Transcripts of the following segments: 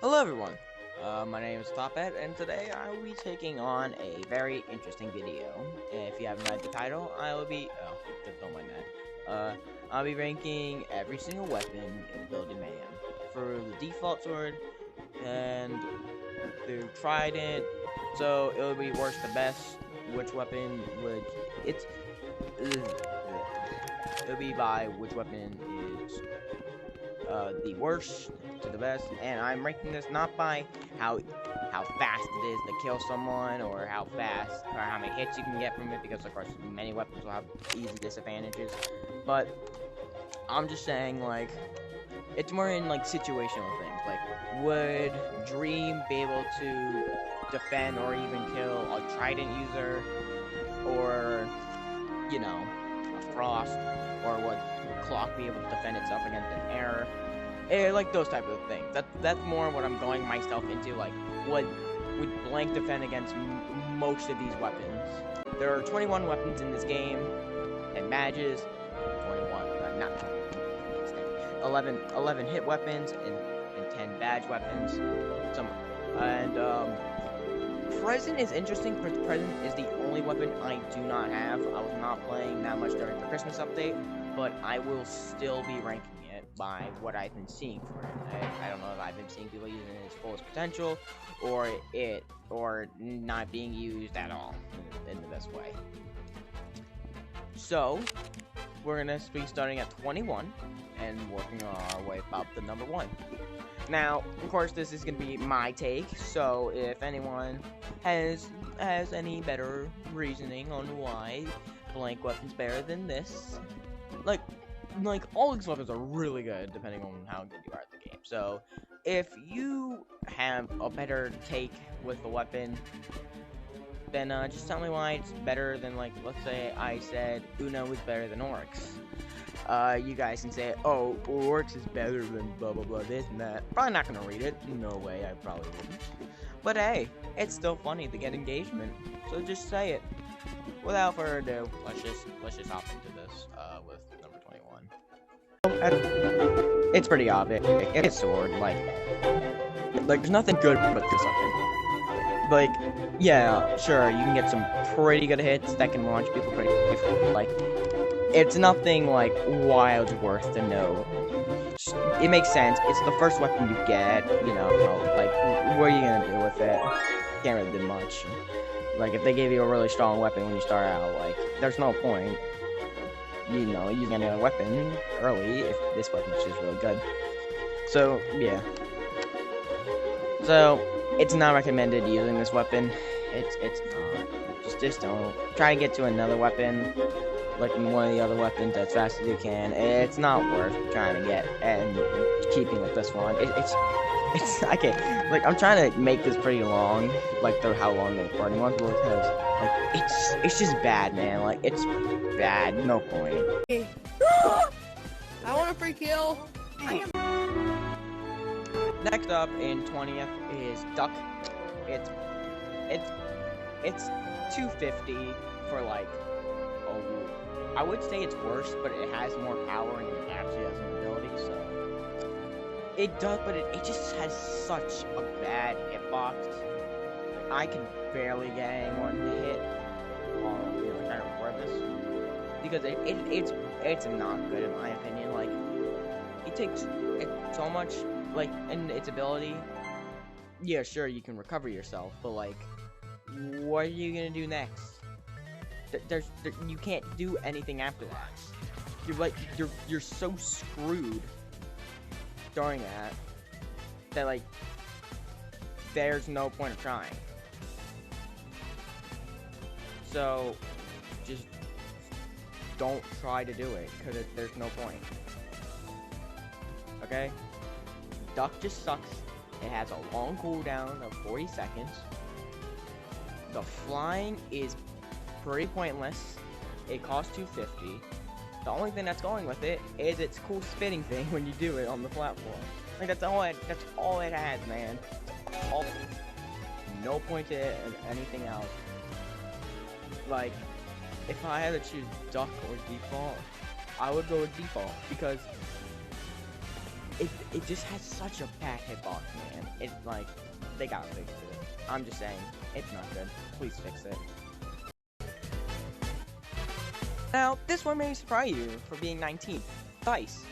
Hello everyone, my name is Topet, and today I will be taking on a very interesting video. If you haven't read the title, don't mind that. I'll be ranking every single weapon in Ability Mayhem. For the default sword, and the trident, so it will be worst to best, which weapon would, it'll be by which weapon is the worst to the best, and I'm ranking this not by how fast it is to kill someone, or how fast, or how many hits you can get from it, because of course many weapons will have easy disadvantages, but I'm just saying, like, it's more in, like, situational things, like, would Dream be able to defend or even kill a Trident user, or, you know, a Frost, or would Clock be able to defend itself against an Error? Like those type of things. That's more what I'm going myself into. Like, would Blank defend against most of these weapons? There are 21 weapons in this game, and badges. 21, not 21. 11 hit weapons and 10 badge weapons. Present is interesting because Present is the only weapon I do not have. I was not playing that much during the Christmas update, but I will still be ranking it by what I've been seeing for it. I don't know if I've been seeing people using it its fullest potential, or not being used at all in the best way. So, we're gonna be starting at 21 and working our way up the number 1. Now, of course, this is gonna be my take, so if anyone has any better reasoning on why Blank weapon's better than this, like all these weapons are really good depending on how good you are at the game. So if you have a better take with the weapon, then just tell me why it's better than, like, let's say I said Uno is better than Oryx. You guys can say, oh, Oryx is better than blah blah blah, this and that. Probably not gonna read it. No way, I probably wouldn't. But hey, it's still funny to get engagement, so just say it. Without further ado, let's just hop into this with number 21. It's pretty obvious. It's sword. Like there's nothing good about this weapon. Like, yeah, sure, you can get some pretty good hits that can launch people pretty quickly. Like, it's nothing, like, wild worth to know. It makes sense. It's the first weapon you get, you know, like, what are you gonna do with it? Can't really do much. Like, if they gave you a really strong weapon when you start out, like, there's no point, you know, using a weapon early if this weapon's just really good. So, yeah. So, it's not recommended using this weapon. It's not. Just don't. Try to get to another weapon, like one of the other weapons, as fast as you can. It's not worth trying to get and keeping with this one. It's I can't, like, I'm trying to make this pretty long, like how long the recording was, because like it's just bad, man. Like, it's bad. No point. I want a free kill. Next up in 20th is Duck. It's 250 for, like, I would say it's worse, but it has more power and it actually has an ability, so it does, but it just has such a bad hitbox. I can barely get anyone to hit while, you know, trying to record this, because it's not good in my opinion. Like, it takes so much, like, in its ability. Yeah, sure, you can recover yourself, but, like, what are you gonna do next? You can't do anything after that. You're like, you're so screwed during that, like, there's no point of trying. So, just don't try to do it, because there's no point. Okay? Duck just sucks. It has a long cooldown of 40 seconds. The flying is pretty pointless. It costs 250. The only thing that's going with it is its cool spinning thing when you do it on the platform. Like, that's all it has, man. No point to it and anything else. Like, if I had to choose Duck or default, I would go with default, because it just has such a bad hitbox, man. it's like, they gotta fix it. I'm just saying, it's not good. Please fix it. Now, this one may surprise you for being 19th. Dice.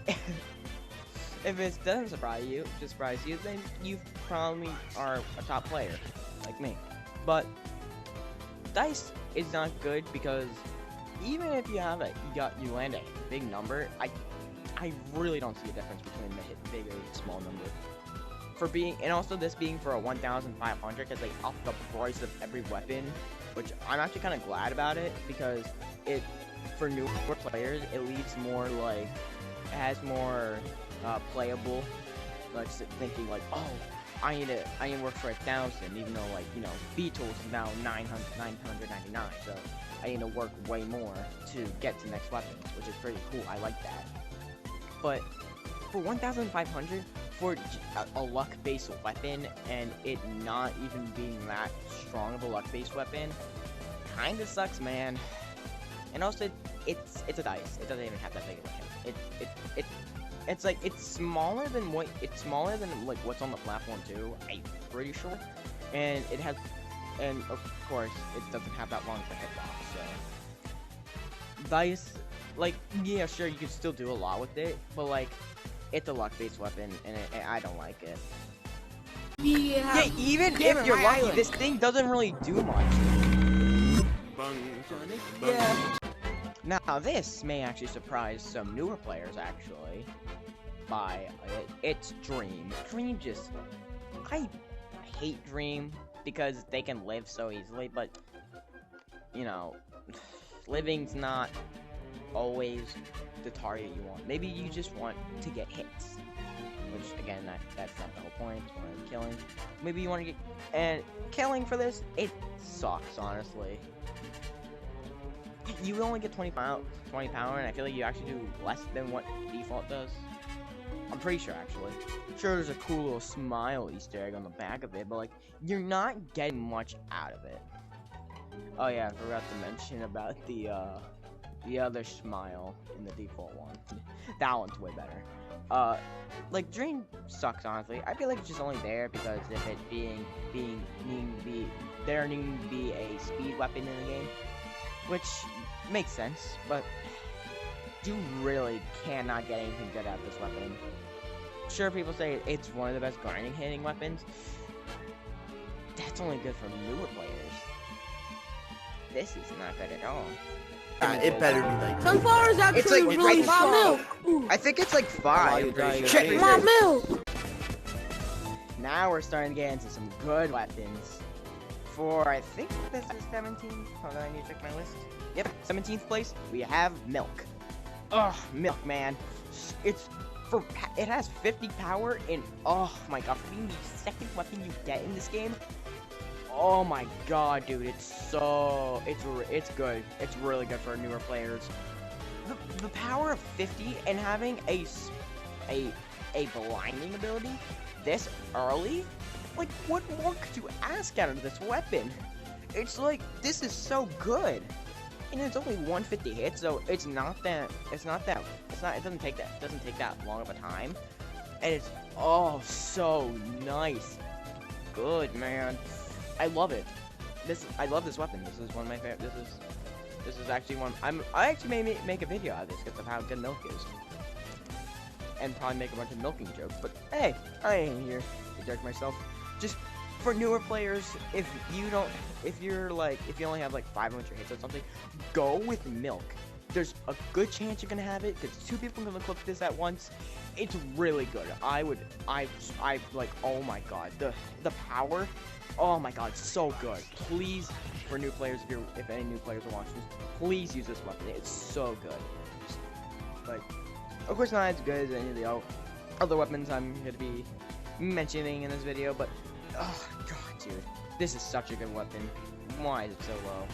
If it doesn't surprise you, then you probably are a top player, like me. But Dice is not good because even if you have you land a big number, I really don't see a difference between the big or small number. And also this being for a 1,500, because they upped the price of every weapon, which I'm actually kind of glad about it, because for newer players, it leaves more like, it has more playable, like thinking like, oh, I need to work for 1,000, even though, like, you know, B-Tools is now 999, so I need to work way more to get to next weapons, which is pretty cool. I like that. But for 1,500 for a luck-based weapon, and it not even being that strong of a luck-based weapon, kinda sucks, man. And also, it's a dice. It doesn't even have that big of a hit. It's like, it's smaller than like what's on the platform too, I'm pretty sure. And of course, it doesn't have that long of a hitbox, so. Dice, like, yeah, sure, you can still do a lot with it, but like, it's a luck-based weapon, and I don't like it. Yeah, even if you're lucky, this thing doesn't really do much. Yeah. Now, this may actually surprise some newer players, actually, by it's Dream. Dream just, I hate Dream because they can live so easily, but, you know, living's not always the target you want. Maybe you just want to get hits, which, again, that's not the whole point. Or killing. Maybe you want to get, and killing for this, it sucks, honestly. You only get 20 power, and I feel like you actually do less than what default does. I'm pretty sure, actually. Sure, there's a cool little smile Easter egg on the back of it, but, like, you're not getting much out of it. Oh, yeah, I forgot to mention about the other smile in the default one. That one's way better. Like, Dream sucks, honestly. I feel like it's just only there because of it needing to be a speed weapon in the game. Which makes sense, but you really cannot get anything good out of this weapon. Sure, people say it's one of the best grinding hitting weapons. That's only good for newer players. This is not good at all. It better be like Sunflower is actually it's like really mom milk. I think it's like 5. Mom milk. Now we're starting to get into some good weapons. For, I think this is 17th. Hold on, I need to check my list. Yep, 17th place, we have Milk. Ugh, Milk, man. It has 50 power, and oh my god, for being the second weapon you get in this game, oh my god, dude, it's good. It's really good for newer players. The power of 50 and having a blinding ability this early, like, what more could you ask out of this weapon? It's like, this is so good. And it's only 150 hits, so it doesn't take that long of a time. And it's, oh, so nice. Good, man. I love it. I love this weapon. This is one of my favorite, this is actually one, I actually may make a video out of this because of how good Milk is. And probably make a bunch of milking jokes, but hey, I ain't here to judge myself. Just for newer players, if you only have like 500 hits or something, go with Milk. There's a good chance you're gonna have it because 2 people are gonna click this at once. It's really good. I like, oh my god, the power, oh my god, so good. Please, for new players, if any new players are watching this, please use this weapon. It's so good. But of course, not as good as any of the other weapons I'm gonna be mentioning in this video, but oh god, dude, this is such a good weapon. Why is it so low?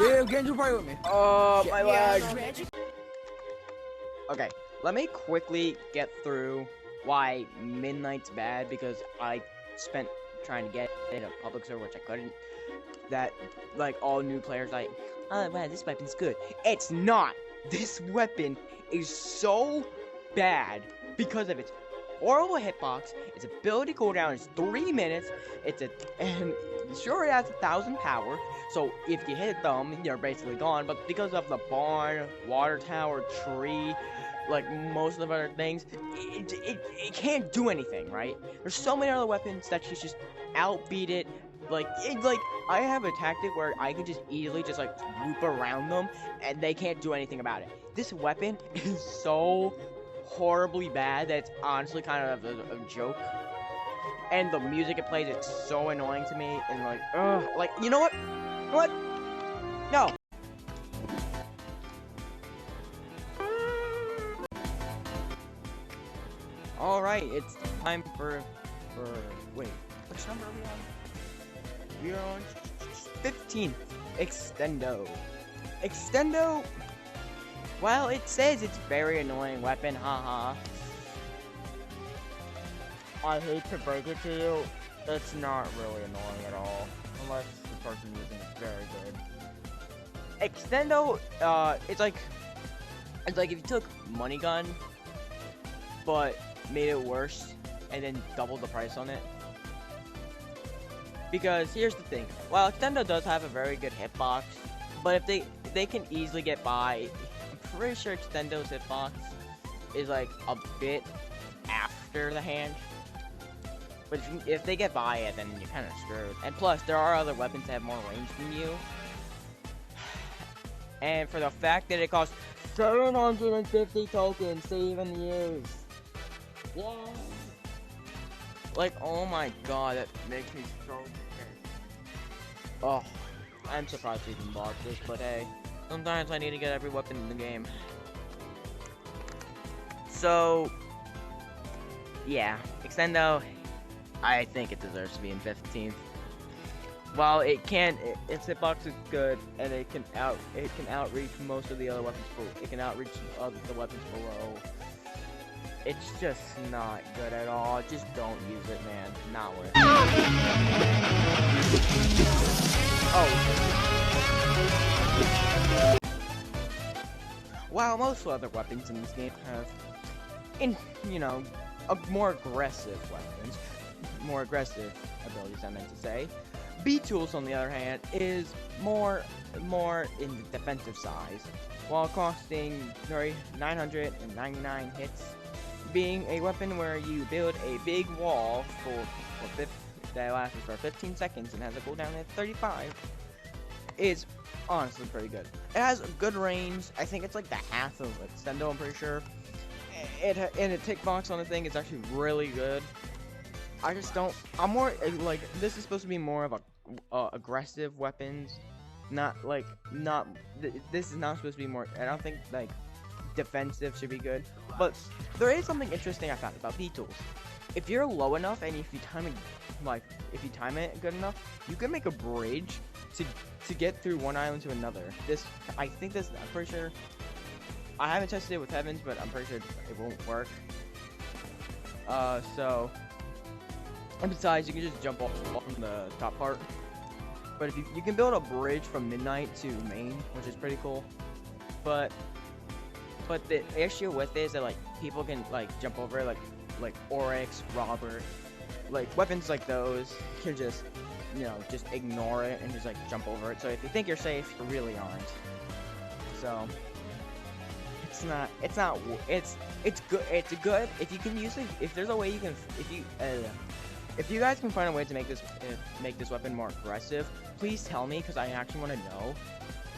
Yeah, get into party with me. Oh, my leg. Okay, let me quickly get through why Midnight's bad, because I spent trying to get in a public server, which I couldn't. That, like, all new players like, oh wow, this weapon's good. It's not. This weapon is so bad because of its horrible hitbox. Its ability cooldown is 3 minutes. And sure, it has 1,000 power. So if you hit them, you're basically gone. But because of the barn, water tower, tree, like most of the other things, it can't do anything, right? There's so many other weapons that you just outbeat it. Like I have a tactic where I can just easily just like loop around them, and they can't do anything about it. This weapon is so horribly bad that it's honestly kind of a joke. And the music it plays, it's so annoying to me, and like, ugh, like, you know what? What? No. Alright, it's time for, wait, which number are we on? We are on 15th, Extendo. Extendo, well, it says it's very annoying weapon, haha. I hate to break it to you, it's not really annoying at all, unless the person using it's very good. Extendo, it's like if you took Money Gun, but made it worse, and then doubled the price on it. Because here's the thing, while Extendo does have a very good hitbox, but if they can easily get by, I'm pretty sure Extendo's hitbox is like a bit after the hand. But if they get by it, then you're kind of screwed. And plus, there are other weapons that have more range than you. And for the fact that it costs 750 tokens to even use. Yeah. Like, oh my god, that makes me so scared. Oh, I'm surprised we even bought this, but hey, sometimes I need to get every weapon in the game. So, yeah, Extendo, I think it deserves to be in 15th. While it can, its hitbox is good, and it can outreach most of the other weapons. It can outreach the weapons below. It's just not good at all. Just don't use it, man. Not worth it. Oh. While most other weapons in this game have, more aggressive weapons, more aggressive abilities, I meant to say. B-Tools, on the other hand, is more in the defensive size, while costing 999 hits, being a weapon where you build a big wall that lasts for 15 seconds and has a cooldown at 35, is honestly pretty good. It has a good range. I think it's like the half of Extendo, I'm pretty sure. And a tick box on the thing is actually really good. I just don't. I'm more like, this is supposed to be more of a aggressive weapons, this is not supposed to be more. I don't think like defensive should be good, but there is something interesting I found about B-Tools. If you're low enough and if you time it good enough, you can make a bridge to get through one island to another. I'm pretty sure. I haven't tested it with Heavens, but I'm pretty sure it won't work. And besides, you can just jump off from the top part. But if you can build a bridge from Midnight to Main, which is pretty cool. But the issue with it is that like people can like jump over it, like Oryx, Robert, like weapons like those can just just ignore it and just like jump over it. So if you think you're safe, you really aren't. So it's good if you can use it. If there's a way you can, if you guys can find a way to make this weapon more aggressive, please tell me, because I actually want to know.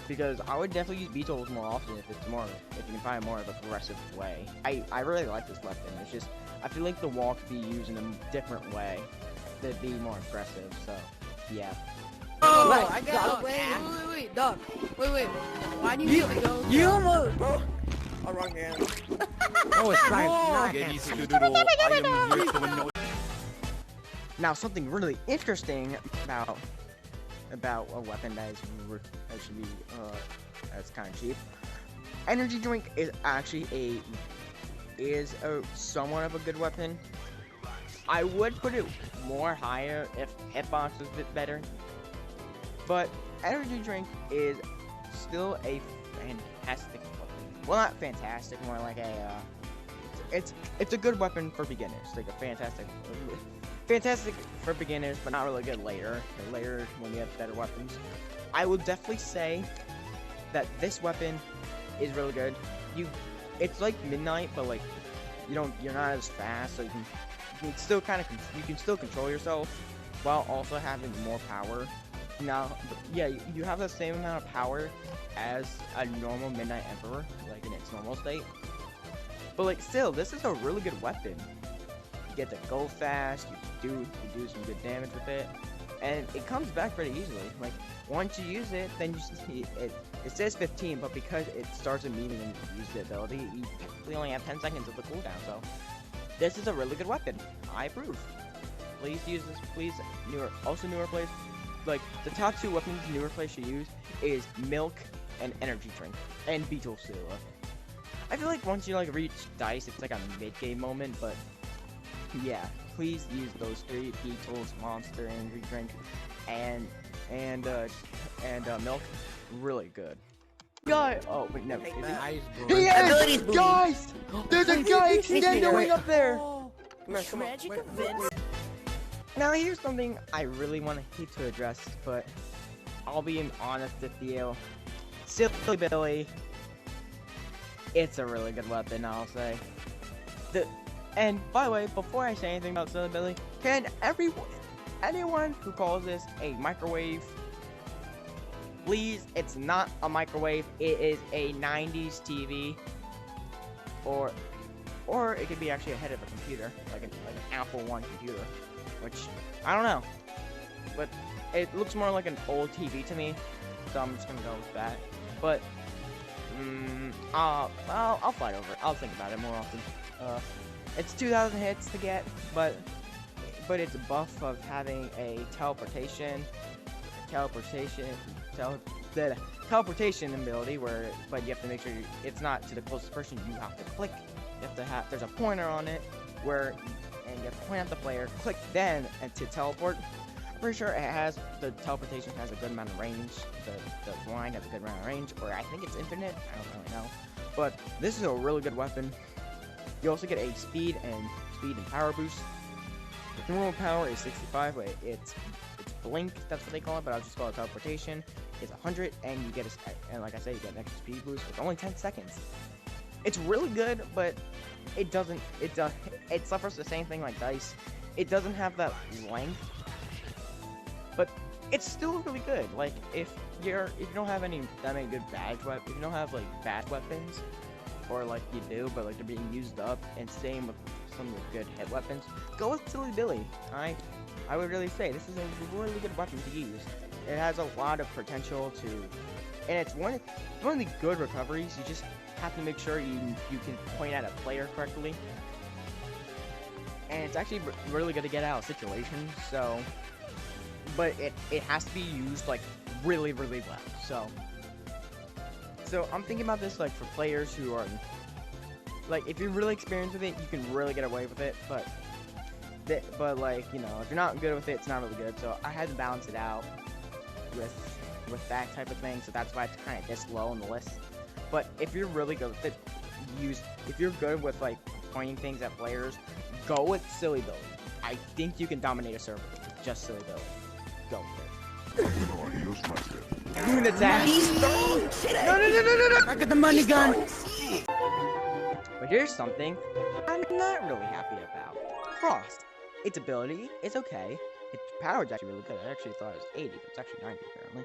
Because I would definitely use B-Tools more often if you can find more of an aggressive way. I really like this weapon. It's just, I feel like the wall could be used in a different way to be more aggressive. So yeah. Oh, I got it. Wait, Doc. Wait. Why do you go? You almost, bro. Oh, wrong hand. Oh, it's right. Now, something really interesting about a weapon that should be that's kind of cheap. Energy drink is actually somewhat of a good weapon. I would put it more higher if hitbox was a bit better, but energy drink is still a fantastic weapon. Well, not fantastic, more like it's a good weapon for beginners. Like a fantastic for beginners, but not really good later. Later when you have better weapons. I would definitely say that this weapon is really good. It's like Midnight, but like you're not as fast, so you can still control yourself while also having more power. Now, yeah, you have the same amount of power as a normal Midnight Emperor, like in its normal state. But like still, this is a really good weapon. You get to go fast, you do some good damage with it, and it comes back pretty easily. Like once you use it, then it says 15, but because it starts immediately when you use the ability, you technically only have 10 seconds of the cooldown. So this is a really good weapon. I approve. Please use this. Please, newer players. Like the top 2 weapons newer players should use is milk and energy drink and Beetle Silla. I feel like once you like reach dice, it's like a mid-game moment, but yeah, please use those 3: Beetles, Monster, Energy Drink, and milk. Really good. Guy. Oh wait, no. He is, guys. There's a guy extending up there. Magic events. Now here's something I really want to hate to address, but I'll be honest with you. Silly Billy. It's a really good weapon, I'll say. And by the way, before I say anything about Silly Billy, can anyone who calls this a microwave, please, it's not a microwave, it is a 90s TV, or it could be actually a head of a computer, like an Apple I computer, which, I don't know, but it looks more like an old TV to me, so I'm just gonna go with that, but, I'll fight over it, I'll think about it more often. It's 2,000 hits to get, but it's a buff of having a teleportation ability but you have to make sure it's not to the closest person. You have to click. There's a pointer on it and you have to point at the player, click then, and to teleport. I'm pretty sure the teleportation has a good amount of range. The line has a good amount of range, or I think it's infinite. I don't really know. But this is a really good weapon. You also get a speed and power boost. The normal power is 65, but it's blink, that's what they call it, but I'll just call it teleportation. It's 100, and you get and like I said, you get an extra speed boost with only 10 seconds. It's really good, but it suffers the same thing like Dice. It doesn't have that length, but it's still really good. Like if you don't have any that many good if you don't have like bad weapons, or like you do, but like they're being used up, and same with some of the good hit weapons, go with Silly Billy. I would really say this is a really good weapon to use. It has a lot of potential and it's one of the good recoveries. You just have to make sure you can point at a player correctly, and it's actually really good to get out of situations. So, but it has to be used like really well. So I'm thinking about this like for players who are like, if you're really experienced with it, you can really get away with it, but like, you know, if you're not good with it, it's not really good. So I had to balance it out with that type of thing, so that's why it's kind of this low on the list. But if you're really good with it, if you're good with like pointing things at players, go with Silly Billy. I think you can dominate a server with just Silly Billy. Go with it. Moon attack. No. I got the money gun. But here's something I'm not really happy about. Frost. Its ability is okay. Its power is actually really good. I actually thought it was 80, but it's actually 90 apparently.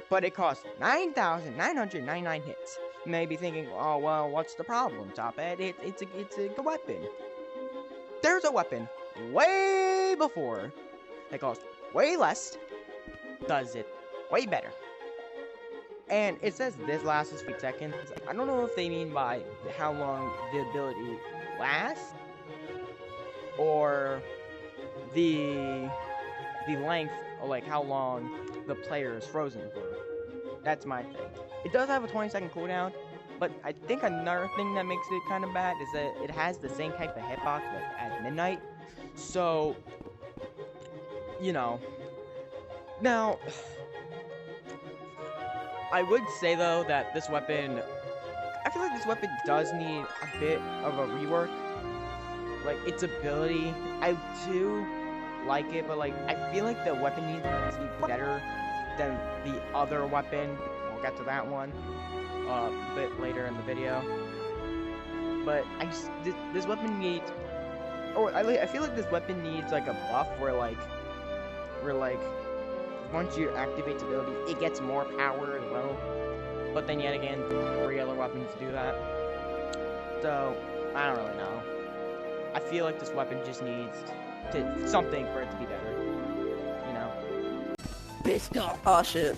But it costs 9,999 hits. You may be thinking, oh well, what's the problem, Top Ed? It's a weapon. There's a weapon way before that costs way less, does it way better. And it says this lasts 3 seconds. I don't know if they mean by how long the ability lasts, or the length, or like how long the player is frozen for. That's my thing. It does have a 20-second cooldown, but I think another thing that makes it kind of bad is that it has the same type of hitbox as Midnight. So, you know. Now, I would say though that this weapon, feel like this weapon does need a bit of a rework. Like, its ability, I do like it, but like, I feel like the weapon needs to be better than the other weapon. We'll get to that one a bit later in the video. But this weapon needs, I feel like this weapon needs like a buff where like once you activate the ability, it gets more power as well. But then yet again, 3 other weapons do that. So I don't really know. I feel like this weapon just needs something for it to be better. You know? Pissed off. Oh shit.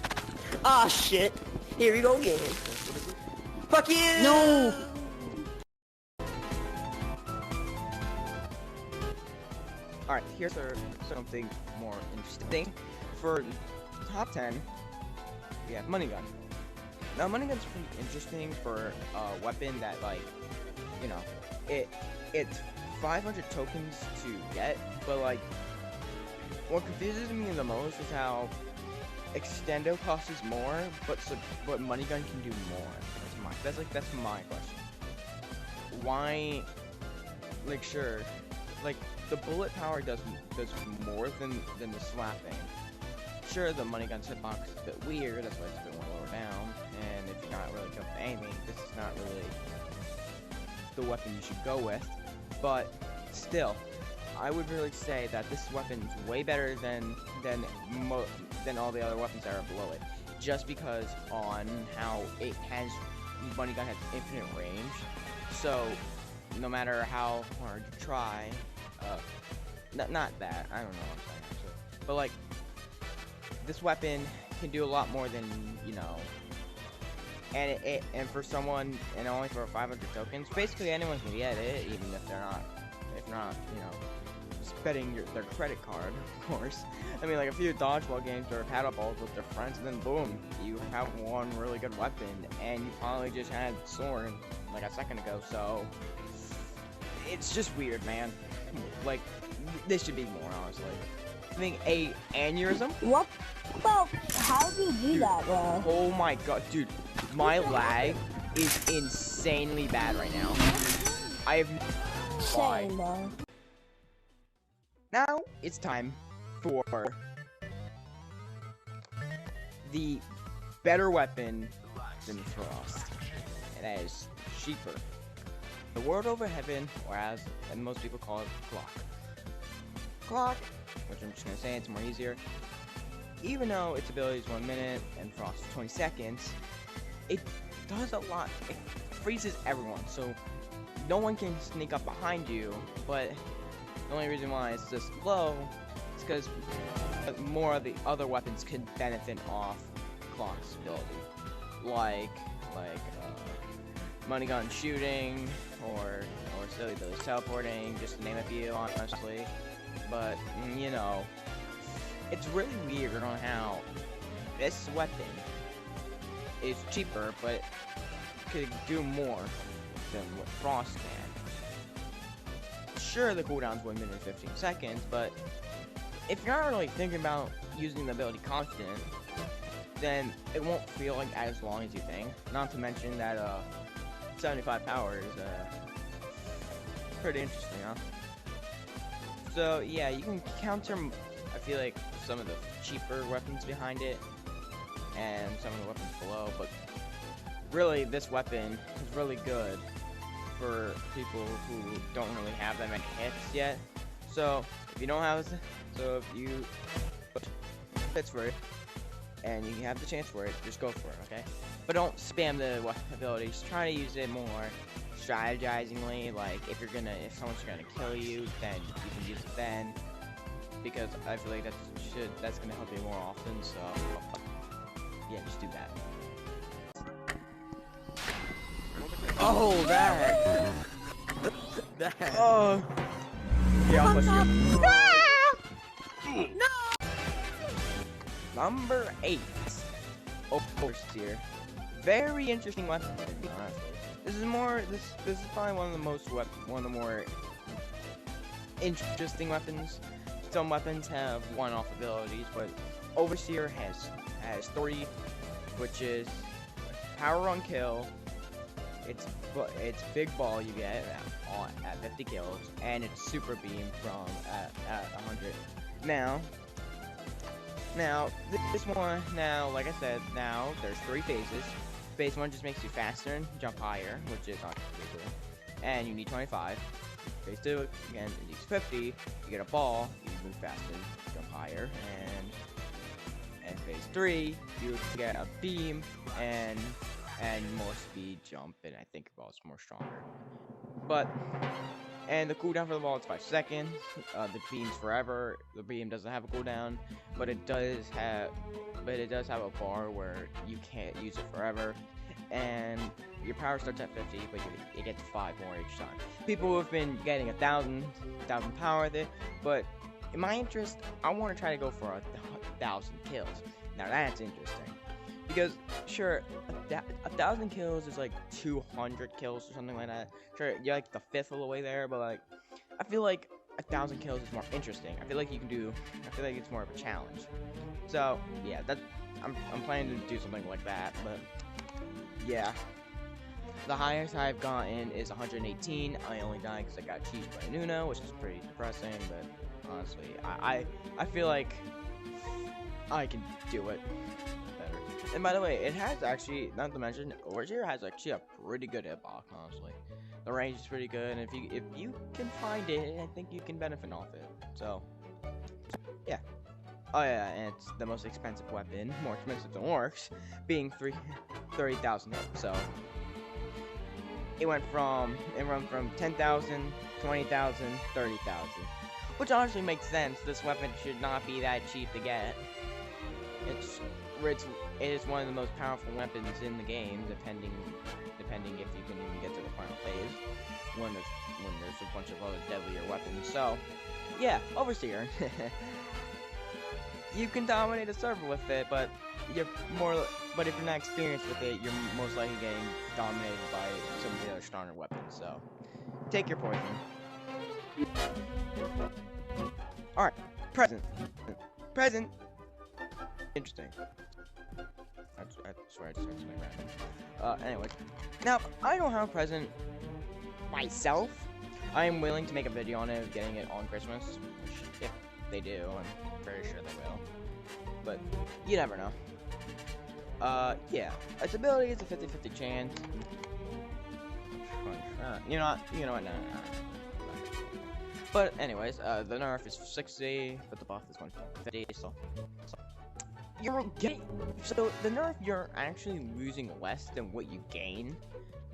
Oh shit. Here we go again. Fuck you! No! Alright, here's something more interesting. For top 10, we have Money Gun. Now, Money Gun's pretty interesting for a weapon that, like, you know, it's 500 tokens to get, but, like, what confuses me the most is how Extendo costs more, but Money Gun can do more. That's my question. Why, like, sure, like, the bullet power does more than the slapping. Sure, the Money Gun's hitbox is a bit weird, that's why it's a bit more lower down, and if you're not really good at aiming, this is not really the weapon you should go with. But still, I would really say that this weapon is way better than all the other weapons that are below it, just because on how Money Gun has infinite range. So no matter how hard you try, not that, I don't know what I'm saying actually, but like, this weapon can do a lot more than, you know, and for someone, and only for 500 tokens, basically anyone can get it, even if they're not, you know, spending their credit card, of course. I mean, like a few dodgeball games or paddleballs with their friends, and then boom, you have one really good weapon, and you probably just had sword like a second ago, so it's just weird, man. Like, this should be more, honestly. I think a aneurysm. What about how do you do that, bro? Oh my god, dude, my lag is insanely bad right now. I have why. Same, bro. Now it's time for the better weapon than Frost, and that is cheaper. The World Over Heaven, or as most people call it, Clock, which I'm just gonna say it's more easier. Even though its ability is 1 minute and Frost is 20 seconds, it does a lot. It freezes everyone, so no one can sneak up behind you. But the only reason why it's this low is because more of the other weapons can benefit off Clock's ability, like Money Gun shooting, or silly abilities teleporting, just to name a few, honestly. But, you know, it's really weird on how this weapon is cheaper, but could do more than what Frost can. Sure, the cooldown's 1 minute and 15 seconds, but if you're not really thinking about using the ability constant, then it won't feel like as long as you think. Not to mention that 75 power is pretty interesting, huh? So yeah, you can counter, I feel like, some of the cheaper weapons behind it and some of the weapons below, but really this weapon is really good for people who don't really have that many hits yet. So if you don't have if you hits for it and you have the chance for it, just go for it, okay? But don't spam the abilities. Try to use it more strategizingly. Like if someone's gonna kill you, then you can use it then, because I feel like that's gonna help you more often. So yeah, just do that. Oh, that. Oh. Yeah, I'll push you. No! Number 8. Overseer. Very interesting weapon, honestly. This is probably one of the more interesting weapons. Some weapons have one-off abilities, but Overseer has 3, which is power on kill, it's big ball you get at 50 kills, and it's super beam from at 100. Now this one, like I said, now there's 3 phases. Phase 1 just makes you faster and jump higher, which is not particular, and you need 25. Phase 2 again, it needs 50. You get a ball, you move faster, jump higher, and phase 3 you get a beam and more speed jump, and I think your ball's more stronger. And the cooldown for the ball is 5 seconds. The beam's forever. The beam doesn't have a cooldown, but it does have a bar where you can't use it forever. And your power starts at 50, but you get to 5 more each time. People have been getting 1,000 power with it, but in my interest, I want to try to go for 1,000 kills. Now that's interesting. Because, sure, 1,000 kills is like 200 kills or something like that. Sure, you're like the 5th of the way there, but like, I feel like 1,000 kills is more interesting. I feel like it's more of a challenge. So, yeah, I'm planning to do something like that, but, yeah. The highest I've gotten is 118. I only died because I got cheesed by Nuno, which is pretty depressing, but honestly, I feel like I can do it. And by the way, it has actually, not to mention, Overseer has actually a pretty good hitbox, honestly. The range is pretty good, and if you can find it, I think you can benefit off it. So, yeah. Oh yeah, and it's the most expensive weapon, more expensive than Orcs, being 30,000 hits. So, it went from 10,000, 20,000, 30,000. Which honestly makes sense. This weapon should not be that cheap to get. It is one of the most powerful weapons in the game, depending if you can even get to the final phase, when there's a bunch of other deadlier weapons. So, yeah, Overseer. You can dominate a server with it, but if you're not experienced with it, you're most likely getting dominated by some of the other stronger weapons. So, take your poison. All right, present. Interesting. I swear I just heard something random. Anyways. Now, I don't have a present myself. I am willing to make a video on it of getting it on Christmas. Which, if they do, I'm very sure they will. But, you never know. Yeah. Its ability is a 50-50 chance. You know what? No. But, anyways, the nerf is 60, but the buff is 150, so the nerf, you're actually losing less than what you gain.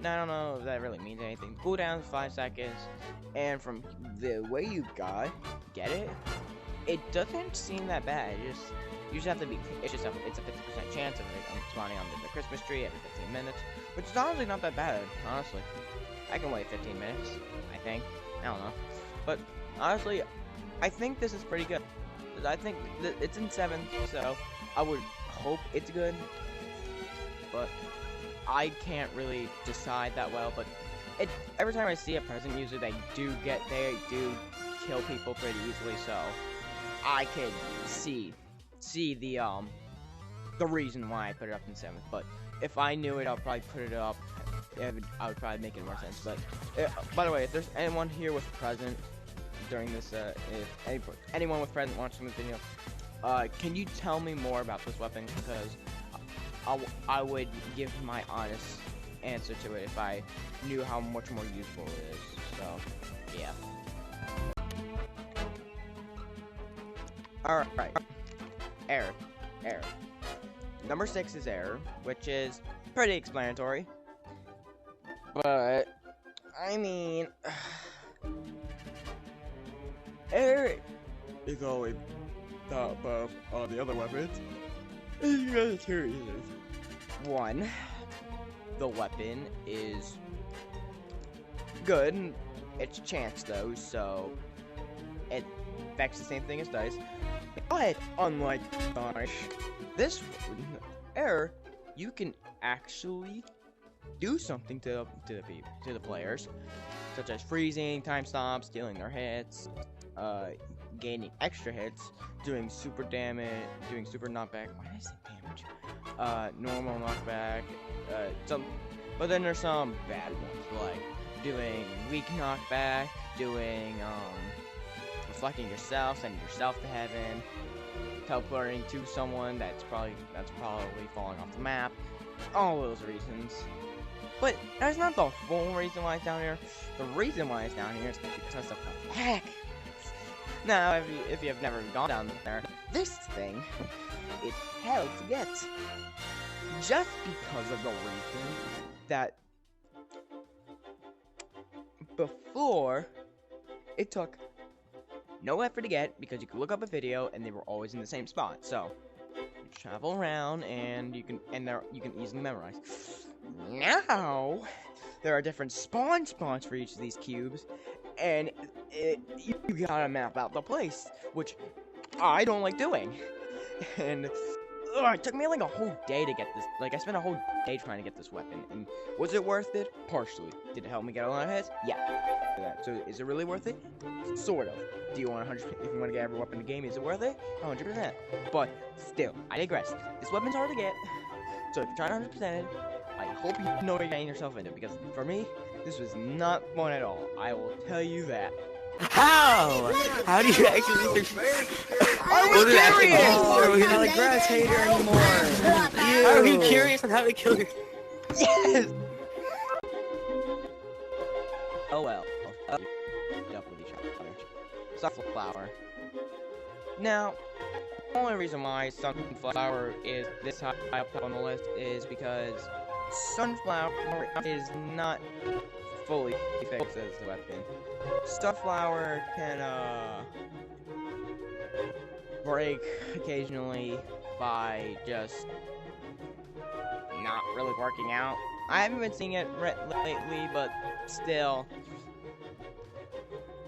Now, I don't know if that really means anything. Cooldown is 5 seconds, and from the way you get it, it doesn't seem that bad. You just have to be. It's a 50% chance of it spawning on the Christmas tree every 15 minutes, which is honestly not that bad. Honestly, I can wait 15 minutes. I think. I don't know, but honestly, I think this is pretty good. I think it's in 7th, so I would hope it's good, but I can't really decide that well. But every time I see a present user, they do kill people pretty easily, so I could see the reason why I put it up in 7th. But if I knew it, I'll probably put it up. I would probably make it more sense. But by the way, if there's anyone here with a present during this, if anyone with present watching this video, can you tell me more about this weapon? Because I would give my honest answer to it if I knew how much more useful it is. So, yeah. Alright. Error. Number 6 is error, which is pretty explanatory. But, I mean, error is always top above all the other weapons. You got 2 reasons. 1, the weapon is good. It's chance though, so it affects the same thing as dice. But unlike dice, this error, you can actually do something to the players, such as freezing, time stops, stealing their hits, gaining extra hits, doing super damage, doing super knockback. Why did I say damage? Normal knockback. But then there's some bad ones, like doing weak knockback, doing reflecting yourself, sending yourself to heaven, teleporting to someone that's probably falling off the map. All those reasons. But that's not the full reason why it's down here. The reason why it's down here is because of the heck. Now, if you have never gone down there, this thing is hell to get. Just because of the reason that before it took no effort to get, because you could look up a video and they were always in the same spot. So you travel around and you can easily memorize. Now there are different spawns for each of these cubes, and you gotta map out the place, which I don't like doing. And it took me like a whole day to get this. Like, I spent a whole day trying to get this weapon. And was it worth it? Partially. Did it help me get a lot of hits? Yeah. So is it really worth it? Sort of. Do you want 100? If you want to get every weapon in the game, is it worth it? 100%. But still, I digress. This weapon's hard to get. So if you're trying to 100% it, I hope you know what you're getting yourself into. Because for me, this was not fun at all. I will tell you that. How? How do you actually I was curious! Oh, you're not a grass hater anymore. How are you curious on how to kill your... Yes! Oh well. Sunflower. Now, the only reason why Sunflower is this high up on the list is because Sunflower is not fully fixed as the weapon. Sunflower can break occasionally by just not really working out. I haven't been seeing it lately, but still.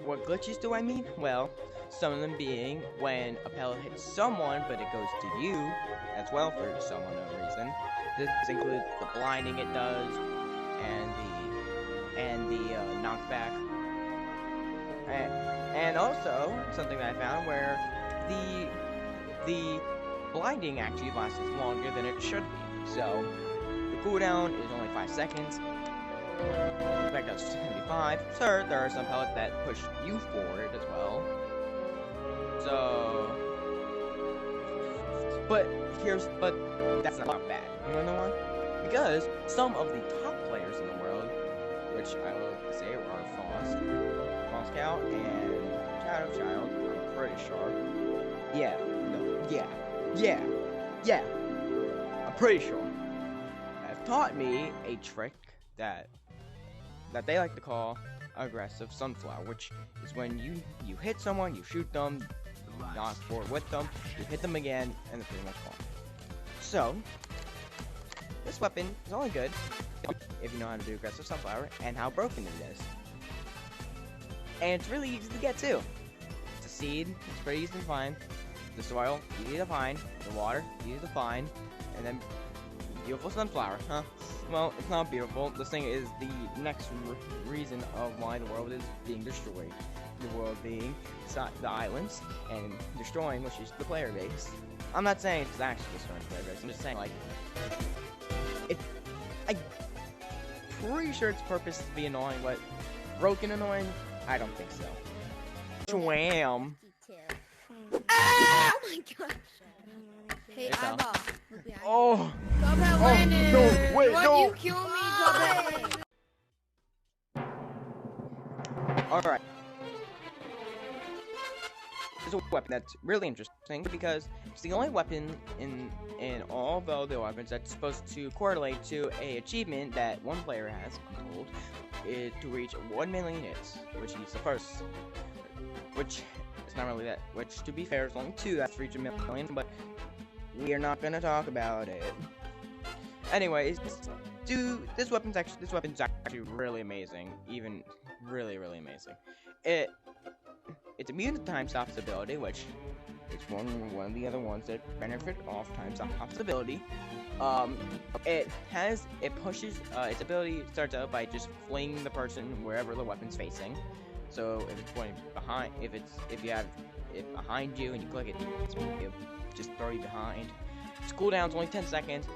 What glitches do I mean? Well, some of them being when a pellet hits someone, but it goes to you as well for some unknown reason. This includes the blinding it does, and the knockback. And also, something that I found where the blinding actually lasts longer than it should be. So, the cooldown is only 5 seconds. In fact, that's 75. Sure, there are some pellets that push you forward as well. So, but that's not bad. You wanna know why? Because some of the top players in the world, which I will say are Foscout and Child, I'm pretty sure. Yeah. I'm pretty sure. Have taught me a trick that they like to call aggressive sunflower, which is when you hit someone, you shoot them, knock forward with them, you hit them again, and they're pretty much gone. So, this weapon is only good if you know how to do aggressive sunflower and how broken it is. And it's really easy to get too. It's a seed, it's pretty easy to find. The soil, easy to find. The water, easy to find. And then, beautiful sunflower, huh? Well, it's not beautiful. This thing is the next reason of why the world is being destroyed. The world being the islands, and destroying, which is the player base. I'm not saying it's actually destroying the player base. I'm just saying, like, I'm pretty sure its purpose is to be annoying, but broken annoying? I don't think so. Swam. Oh my god. Hey, Eyeball. Oh. Cuphead landed. No, wait, no. You kill me, Cuphead. Alright. There's a weapon that's really interesting because it's the only weapon in all of the other weapons that's supposed to correlate to a achievement that one player has, I'm told, to reach 1 million hits, which he's the first. Which it's not really that. Which, to be fair, is only 2 that's reach 1 million, but we are not gonna talk about it. Anyways, this weapon's actually really amazing, even really amazing. It's immune to time stop's ability, which is one of the other ones that benefit off time stop's ability. It pushes its ability starts out by just flinging the person wherever the weapon's facing. So if it's pointing behind, if you have it behind you and you click it, it'll just throw you behind. Its cooldown's only 10 seconds.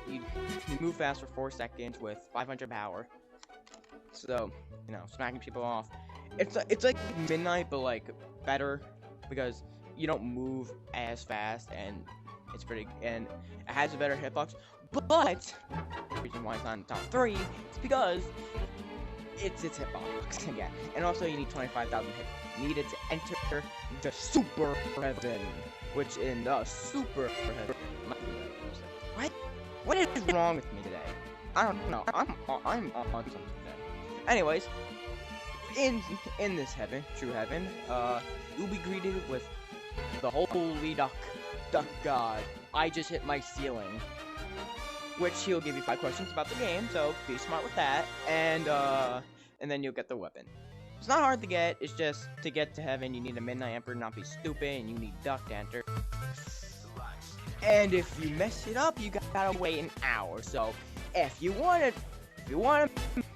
You move fast for 4 seconds with 500 power. So, you know, smacking people off. It's like Midnight, but like better because you don't move as fast, and it's and it has a better hitbox. But the reason why it's not in the top 3 is because it's hitbox again, and also you need 25,000 hits needed to enter the Super Heaven, which in the Super Heaven. What is wrong with me today? I don't know. I'm on something today. Anyways, in this heaven, true heaven, you'll be greeted with the holy duck god. I just hit my ceiling, which he'll give you 5 questions about the game, so be smart with that, and then you'll get the weapon. It's not hard to get. It's just to get to heaven, you need a Midnight Emperor, not be stupid, and you need duck to enter. And if you mess it up, you gotta wait an hour. So if you wanna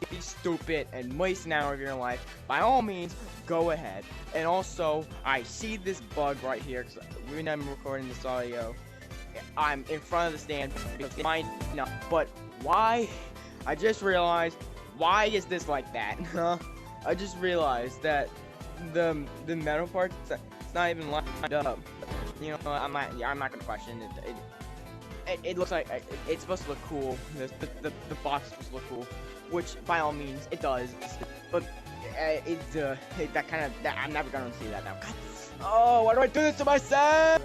be stupid and waste an hour of your life, by all means, go ahead. And also, I see this bug right here, because when I'm recording this audio, I'm in front of the stand, because it might not, but why? I just realized, why is this like that, huh? I just realized that the metal part, it's not even lined up. You know, I'm not gonna question it. It looks like it's supposed to look cool. The box is supposed to look cool, which by all means it does. But I'm never gonna see that now. God. Oh, why do I do this to myself?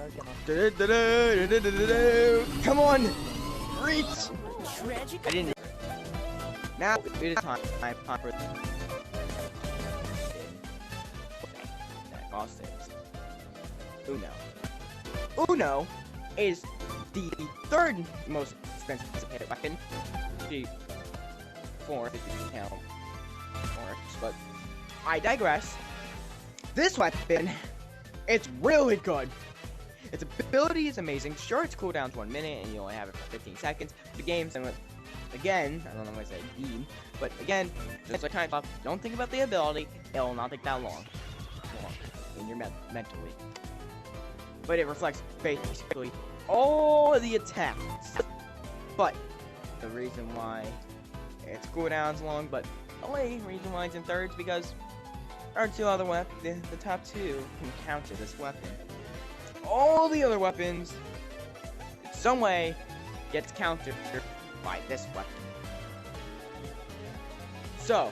Come on, reach. I didn't. Now it is time for Uno. Uno is the 3rd most expensive hit weapon. 4 if you count orange, but I digress. This weapon, it's really good. Its ability is amazing. Sure, its cooldown's 1 minute and you only have it for 15 seconds. The game's again, I don't know why I say game, but again, just like kind of don't think about the ability. It will not take that long when you're mentally. But it reflects basically all the attacks. But the reason why its cooldown's long, but the only reason why it's in 3rd is because our 2 other weapons, the top 2 can counter this weapon. All the other weapons, in some way, gets countered by this weapon. So,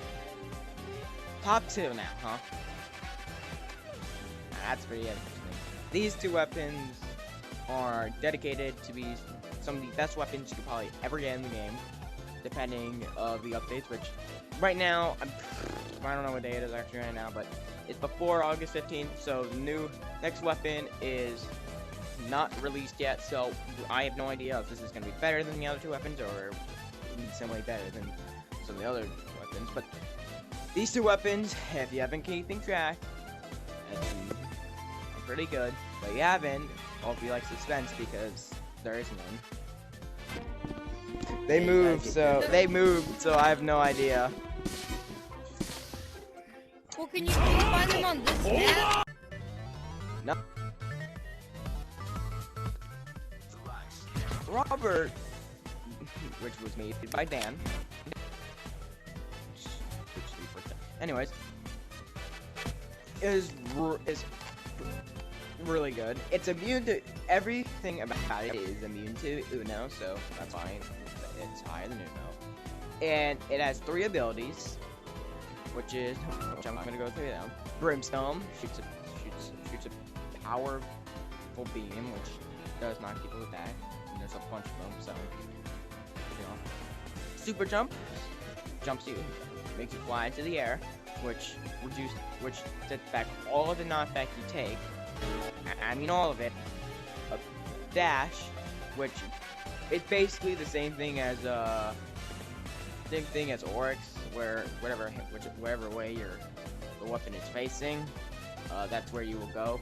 top 2 now, huh? That's pretty interesting. These 2 weapons are dedicated to be some of the best weapons you could probably ever get in the game, depending of the updates, which right now, I don't know what day it is actually right now, but it's before August 15th, so the next weapon is not released yet, so I have no idea if this is going to be better than the other 2 weapons, or in some way better than some of the other weapons, but these 2 weapons, if you haven't keeping track, are pretty good, but you haven't, I hope you like suspense, because there is none. They moved, so I have no idea. Well, can you find them on this map? No. Robert, which was made by Dan. Anyways, is really good. It's immune to everything about it is immune to Uno, so that's fine. It's higher than Uno, and it has 3 abilities, which I'm gonna go through now. Brimstone shoots a powerful beam, which does knock people back. And there's a bunch of them, so you know. Super jump jumps you, makes you fly into the air, which sets back all of the knockback you take. I mean all of it. A dash, which it's basically the same thing as Oryx, where whatever way the weapon is facing, that's where you will go.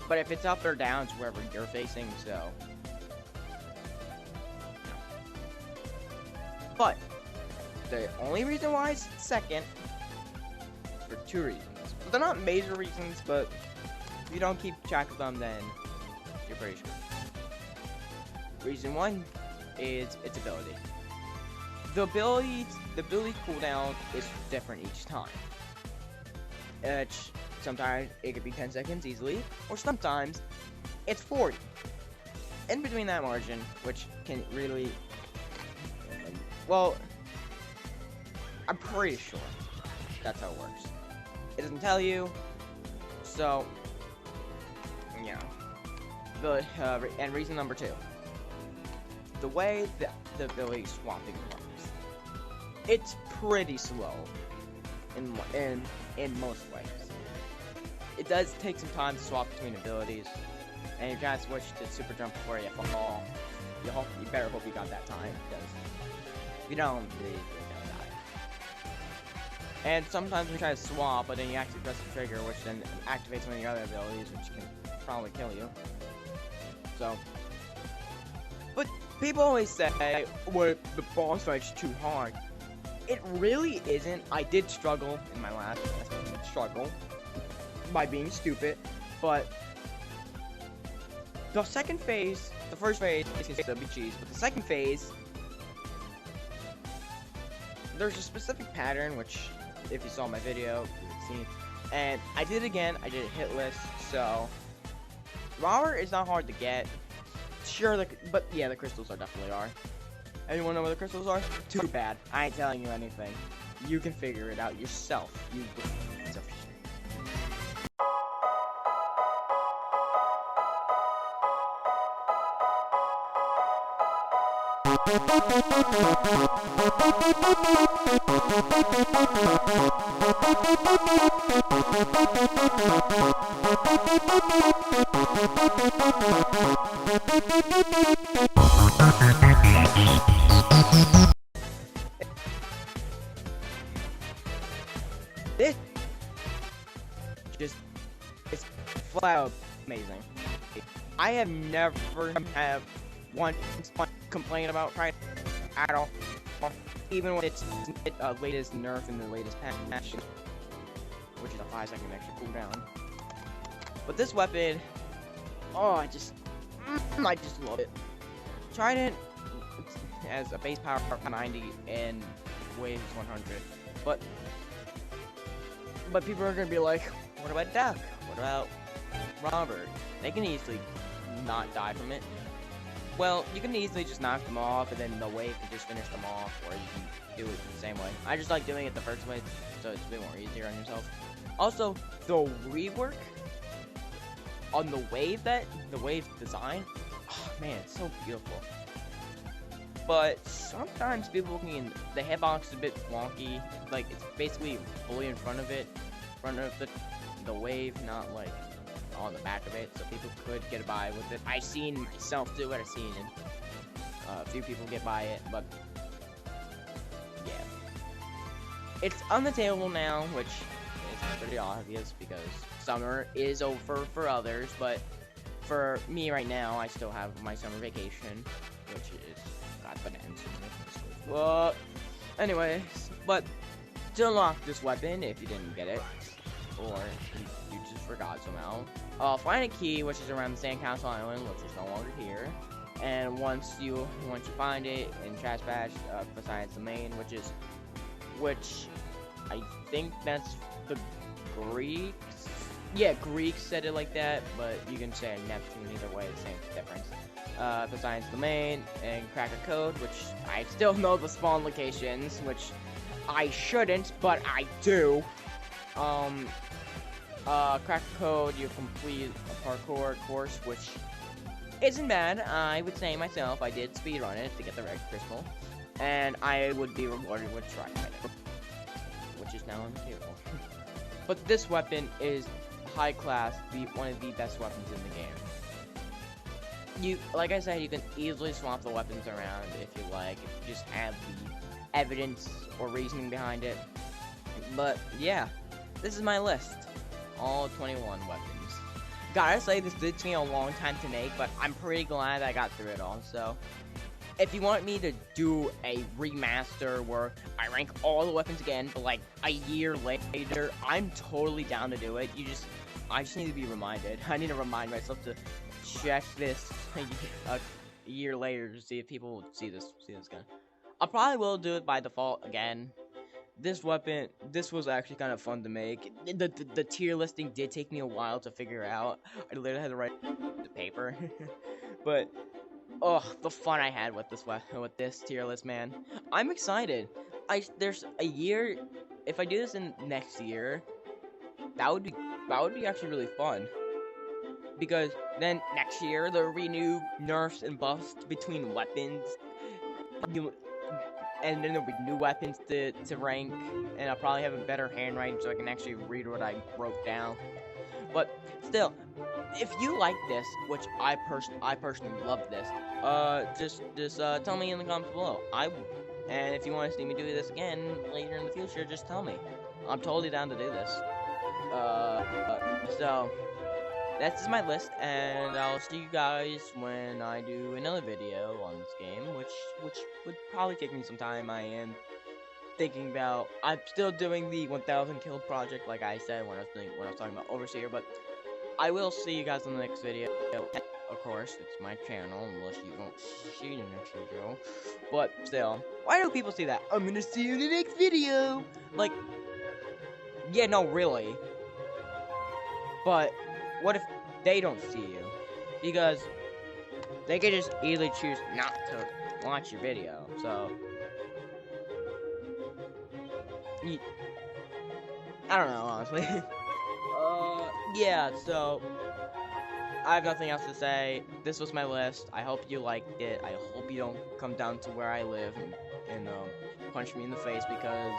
But if it's up or down, it's wherever you're facing. So, but the only reason why it's 2nd is for 2 reasons. They're not major reasons, but if you don't keep track of them, then you're pretty sure. Reason 1 is its ability. The ability cooldown is different each time. Sometimes it could be 10 seconds easily, or sometimes it's 40. In between that margin, which can really, well, I'm pretty sure that's how it works. It doesn't tell you, so yeah. And reason number 2, the way that the ability swapping works, it's pretty slow in most ways. It does take some time to swap between abilities, and you're trying to switch to super jump before you fall. You better hope you got that time, because if you don't, you're gonna die. And sometimes we try to swap, but then you actually press the trigger, which then activates one of your other abilities, which can probably kill you. So, but people always say, well, the boss fight's too hard. It really isn't. I did struggle in my last struggle by being stupid, but the second phase, the first phase is gonna be cheese, but the second phase, there's a specific pattern, which if you saw my video, you would see, and I did it again. I did a hit list, so Robert is not hard to get. Sure, but yeah, the crystals are definitely are. Anyone know where the crystals are? Too bad. I ain't telling you anything. You can figure it out yourself. This it's flat out amazing. I have never had one complain about Pride at all, even when it's latest nerf in the latest patch, which is a 5-second extra cooldown. But this weapon, oh, I just love it. Trident has a base power of 90 and waves 100, but people are gonna be like, what about Duck? What about Robert? They can easily not die from it. Well, you can easily just knock them off, and then the wave can just finish them off, or you can do it the same way. I just like doing it the first way, so it's a bit more easier on yourself. Also, the rework on the wave design, oh man, it's so beautiful. But sometimes people can, the hitbox is a bit wonky, like it's basically fully in front of it, the wave, not like on the back of it, so people could get by with it. I've seen myself do it, I've seen a few people get by it, but yeah. It's on the table now, which is pretty obvious because summer is over for others, but for me right now, I still have my summer vacation, which is got bananas. Well, anyways, but to unlock this weapon, if you didn't get it, or you just forgot somehow, find a key, which is around the Sandcastle Island, which is no longer here. And once you find it in Trash Bash, besides the main, which I think that's the Greeks. Yeah, Greeks said it like that, but you can say Neptune either way, the same difference. Besides the main and Cracker Code, which I still know the spawn locations, which I shouldn't, but I do. Cracker Code, you complete a parkour course, which isn't bad. I would say myself, I did speedrun it to get the red crystal, and I would be rewarded with Trident, which is now on the table. But this weapon is high class, one of the best weapons in the game. Like I said, you can easily swap the weapons around if you like, if you just have the evidence or reasoning behind it. But yeah, this is my list. All 21 weapons. Gotta say, this did take me a long time to make, but I'm pretty glad I got through it all. So, if you want me to do a remaster where I rank all the weapons again, but like a year later, I'm totally down to do it. I just need to be reminded. I need to remind myself to check this a year later to see if people would see this gun. I probably will do it by default again. This weapon, this was actually kind of fun to make. The tier listing did take me a while to figure out. I literally had to write the paper, but oh, the fun I had with this tier list, man. I'm excited. There's a year. If I do this in next year, that would be actually really fun. Because then next year there'll be new nerfs and buffs between weapons. And then there'll be new weapons to rank, and I'll probably have a better handwriting so I can actually read what I wrote down. But still, if you like this, which I personally love this, just tell me in the comments below. And if you want to see me do this again later in the future, just tell me. I'm totally down to do this. So that's my list, and I'll see you guys when I do another video on this game, which would probably take me some time. I am thinking about. I'm still doing the 1,000 kill project, like I said when I was talking about Overseer. But I will see you guys in the next video. Of course, it's my channel, unless you don't see the next video. But still, why do people see that? I'm gonna see you in the next video. Like, yeah, no, really. But what if they don't see you? Because they could just easily choose not to watch your video. So I don't know, honestly. Yeah, so I have nothing else to say. This was my list. I hope you liked it. I hope you don't come down to where I live and punch me in the face, because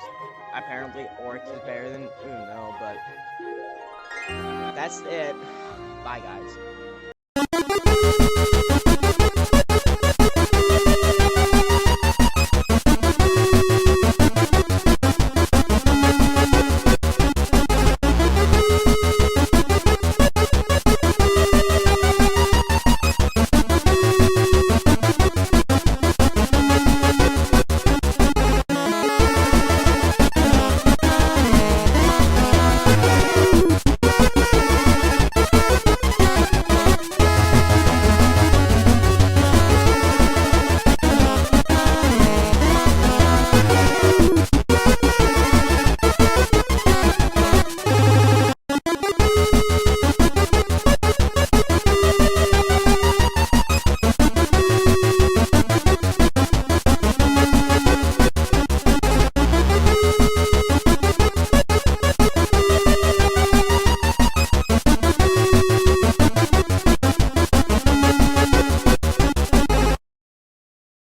apparently Oryx is better than Uno, but that's it. Bye, guys.